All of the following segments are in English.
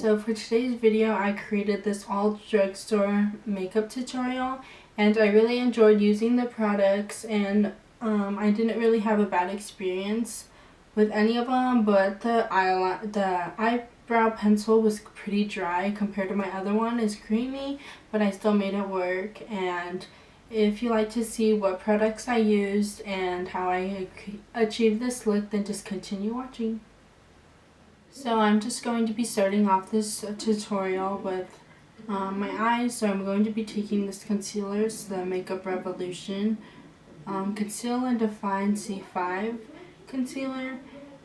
So for today's video, I created this all drugstore makeup tutorial, and I really enjoyed using the products, and I didn't really have a bad experience with any of them, but the eyebrow pencil was pretty dry compared to my other one. It's creamy, but I still made it work. And if you like to see what products I used and how I achieved this look, then just continue watching. So I'm just going to be starting off this tutorial with my eyes. So I'm going to be taking this concealer, it's the Makeup Revolution Conceal and Define C5 concealer.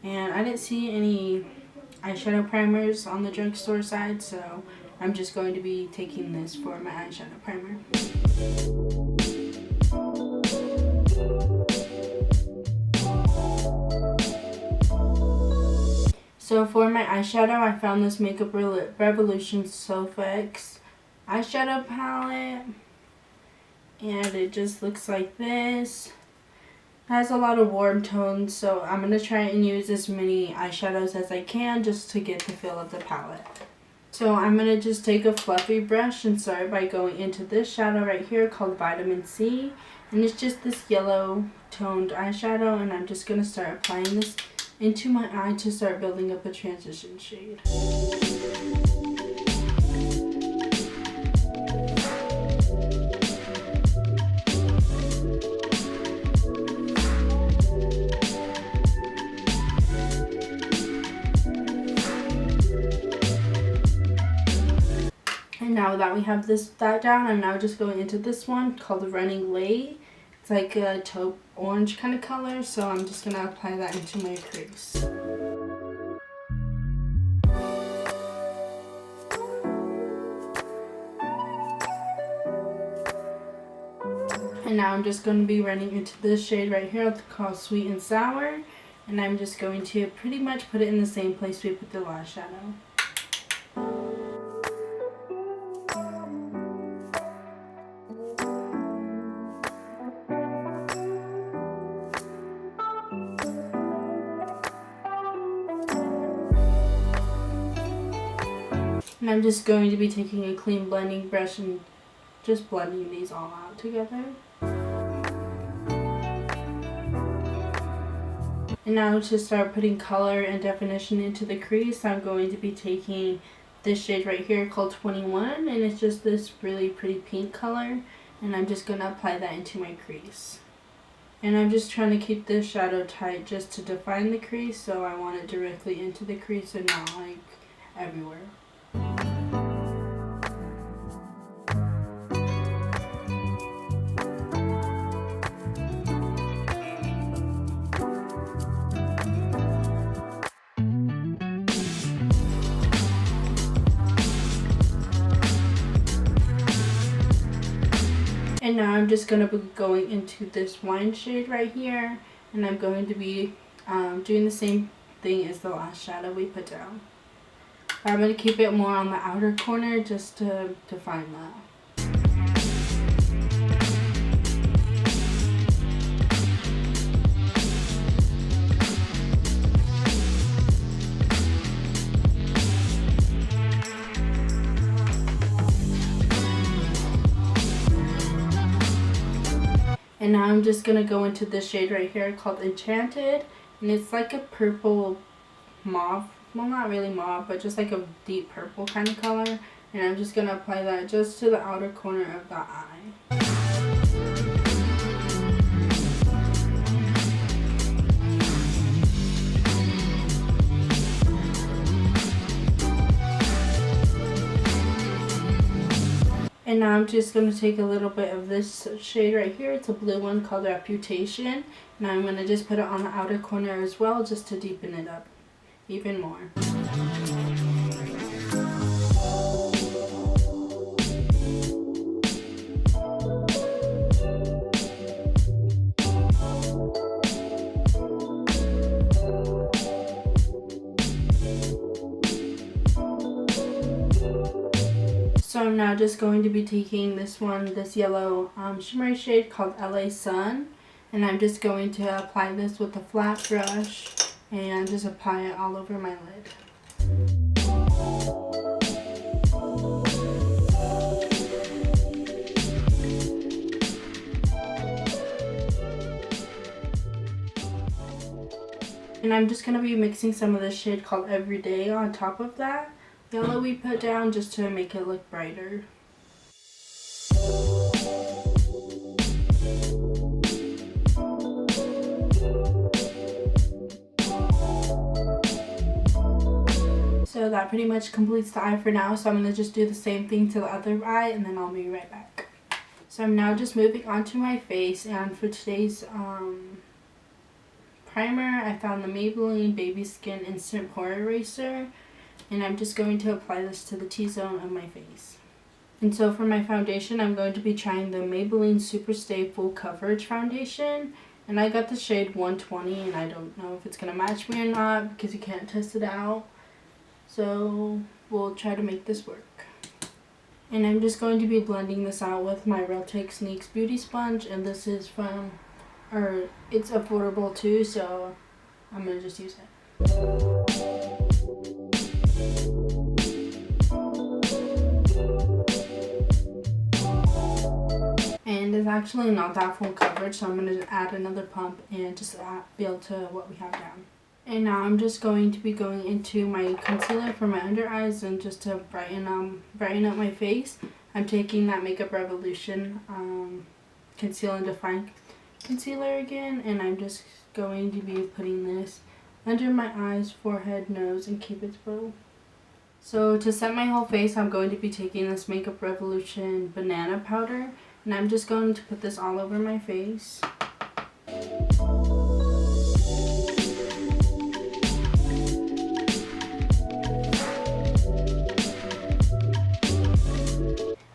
And I didn't see any eyeshadow primers on the drugstore side, so I'm just going to be taking this for my eyeshadow primer. So for my eyeshadow, I found this Makeup Revolution sophx eyeshadow palette, and it just looks like this. It has a lot of warm tones, so I'm going to try and use as many eyeshadows as I can just to get the feel of the palette. So I'm going to just take a fluffy brush and start by going into this shadow right here called Vitamin C, and it's just this yellow toned eyeshadow, and I'm just going to start applying this into my eye to start building up a transition shade. And now that we have that down, I'm now just going into this one called Running Late. It's like a taupe orange kind of color, so I'm just going to apply that into my crease. And now I'm just going to be running into this shade right here called Sweet and Sour, and I'm just going to pretty much put it in the same place we put the last shadow. And I'm just going to be taking a clean blending brush and just blending these all out together. And now to start putting color and definition into the crease, I'm going to be taking this shade right here called 21, and it's just this really pretty pink color, and I'm just going to apply that into my crease. And I'm just trying to keep this shadow tight just to define the crease, so I want it directly into the crease and not like everywhere. And now I'm just going to be going into this wine shade right here, and I'm going to be doing the same thing as the last shadow we put down. I'm going to keep it more on the outer corner just to define that. And now I'm just going to go into this shade right here called Enchanted, and it's like a purple mauve. Well, not really mauve, but just like a deep purple kind of color. And I'm just going to apply that just to the outer corner of the eye. And now I'm just going to take a little bit of this shade right here. It's a blue one called Reputation. And I'm going to just put it on the outer corner as well, just to deepen it up even more. So I'm now just going to be taking this yellow shimmery shade called LA Sun, and I'm just going to apply this with a flat brush and just apply it all over my lid. And I'm just going to be mixing some of this shade called Everyday on top of that yellow we put down just to make it look brighter. So that pretty much completes the eye for now, so I'm going to just do the same thing to the other eye and then I'll be right back. So I'm now just moving on to my face, and for today's primer I found the Maybelline Baby Skin Instant Pore Eraser, and I'm just going to apply this to the T-zone of my face. And so for my foundation, I'm going to be trying the Maybelline Super Stay Full Coverage Foundation, and I got the shade 120, and I don't know if it's going to match me or not because you can't test it out. So we'll try to make this work. And I'm just going to be blending this out with my Real Techniques Beauty Sponge, and this is from, it's affordable too, so I'm going to just use it. And it's actually not that full coverage, so I'm going to add another pump and just build to what we have down. And now I'm just going to be going into my concealer for my under eyes, and just to brighten up my face, I'm taking that Makeup Revolution Conceal and Define concealer again, and I'm just going to be putting this under my eyes, forehead, nose, and Cupid's bow. So to set my whole face, I'm going to be taking this Makeup Revolution banana powder, and I'm just going to put this all over my face.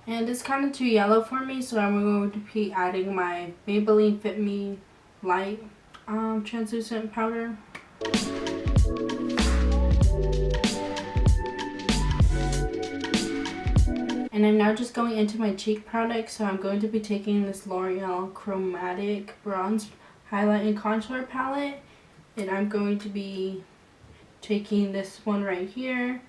And it's kind of too yellow for me, so I'm going to be adding my Maybelline Fit Me Light translucent powder. And I'm now just going into my cheek product, so I'm going to be taking this L'Oreal Chromatic Bronze Highlight and Contour Palette, and I'm going to be taking this one right here,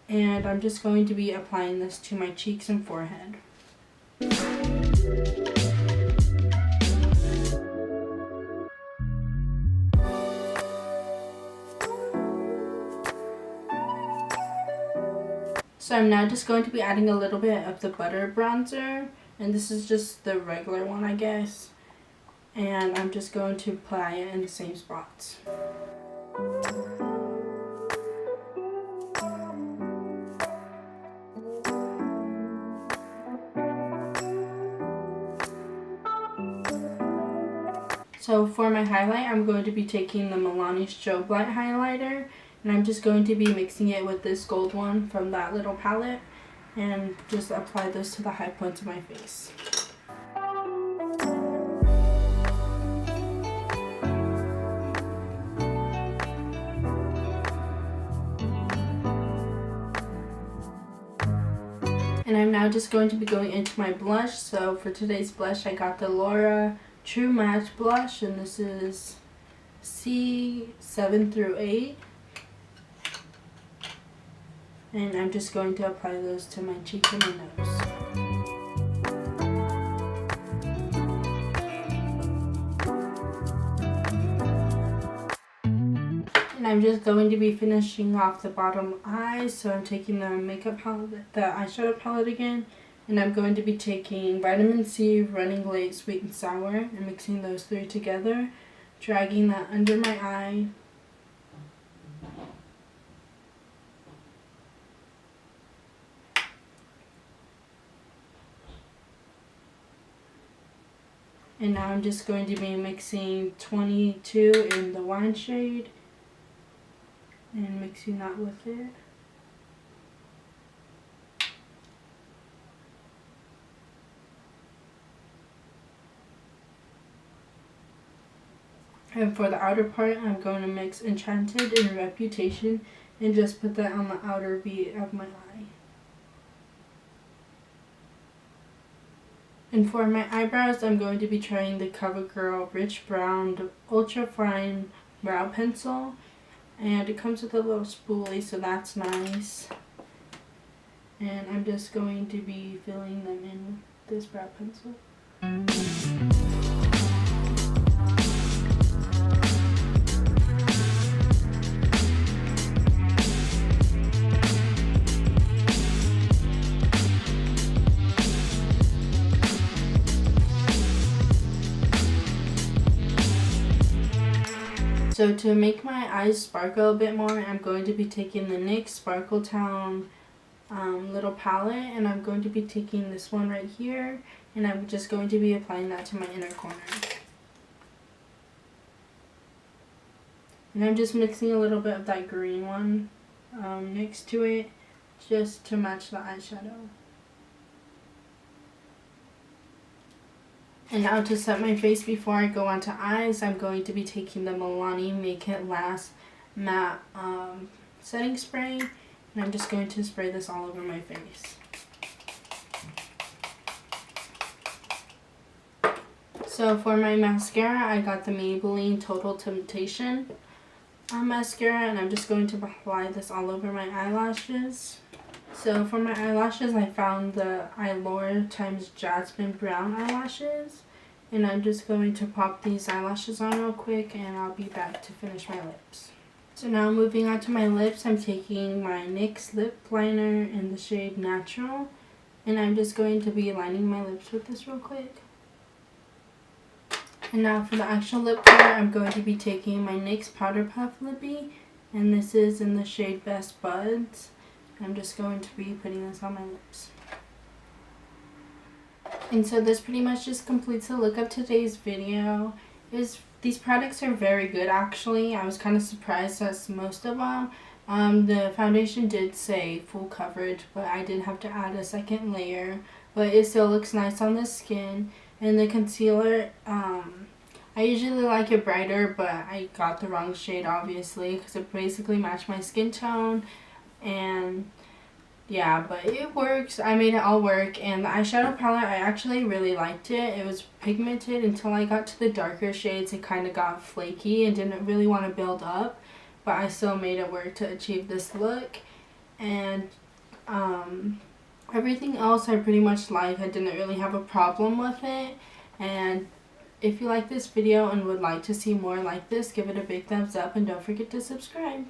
and I'm just going to be applying this to my cheeks and forehead. So I'm now just going to be adding a little bit of the butter bronzer, and this is just the regular one, I guess, and I'm just going to apply it in the same spots. So for my highlight, I'm going to be taking the Milani Strobe Light Highlighter, and I'm just going to be mixing it with this gold one from that little palette, and just apply this to the high points of my face. And I'm now just going to be going into my blush. So for today's blush, I got the Laura True Match blush, and this is C7 through 8. And I'm just going to apply those to my cheek and my nose. And I'm just going to be finishing off the bottom eye, so I'm taking the makeup palette, the eyeshadow palette again, and I'm going to be taking Vitamin C, Running Late, Sweet and Sour, and mixing those three together, dragging that under my eye. And now I'm just going to be mixing 22 in the wine shade and mixing that with it. And for the outer part, I'm going to mix Enchanted and Reputation and just put that on the outer V of my eye. And for my eyebrows, I'm going to be trying the Covergirl Rich Brown Ultra Fine Brow Pencil. And it comes with a little spoolie, so that's nice. And I'm just going to be filling them in with this brow pencil. So to make my eyes sparkle a bit more, I'm going to be taking the NYX Sparkle Town little palette, and I'm going to be taking this one right here, and I'm just going to be applying that to my inner corner. And I'm just mixing a little bit of that green one next to it, just to match the eyeshadow. And now to set my face before I go on to eyes, I'm going to be taking the Milani Make It Last Matte Setting Spray. And I'm just going to spray this all over my face. So for my mascara, I got the Maybelline Total Temptation mascara, and I'm just going to apply this all over my eyelashes. So for my eyelashes, I found the Eylure times Jasmine Brown eyelashes, and I'm just going to pop these eyelashes on real quick, and I'll be back to finish my lips. So now moving on to my lips, I'm taking my NYX lip liner in the shade Natural, and I'm just going to be lining my lips with this real quick. And now for the actual lip color, I'm going to be taking my NYX Powder Puff Lippy, and this is in the shade Best Buds. I'm just going to be putting this on my lips. And so this pretty much just completes the look of today's video. These products are very good actually. I was kind of surprised at most of them. The foundation did say full coverage, but I did have to add a second layer. But it still looks nice on the skin. And the concealer, I usually like it brighter, but I got the wrong shade obviously because it basically matched my skin tone. And yeah, but it works. I made it all work. And the eyeshadow palette, I actually really liked it. It was pigmented until I got to the darker shades. It kind of got flaky and didn't really want to build up, but I still made it work to achieve this look. And everything else I pretty much like. I didn't really have a problem with it. And if you like this video and would like to see more like this, give it a big thumbs up and don't forget to subscribe.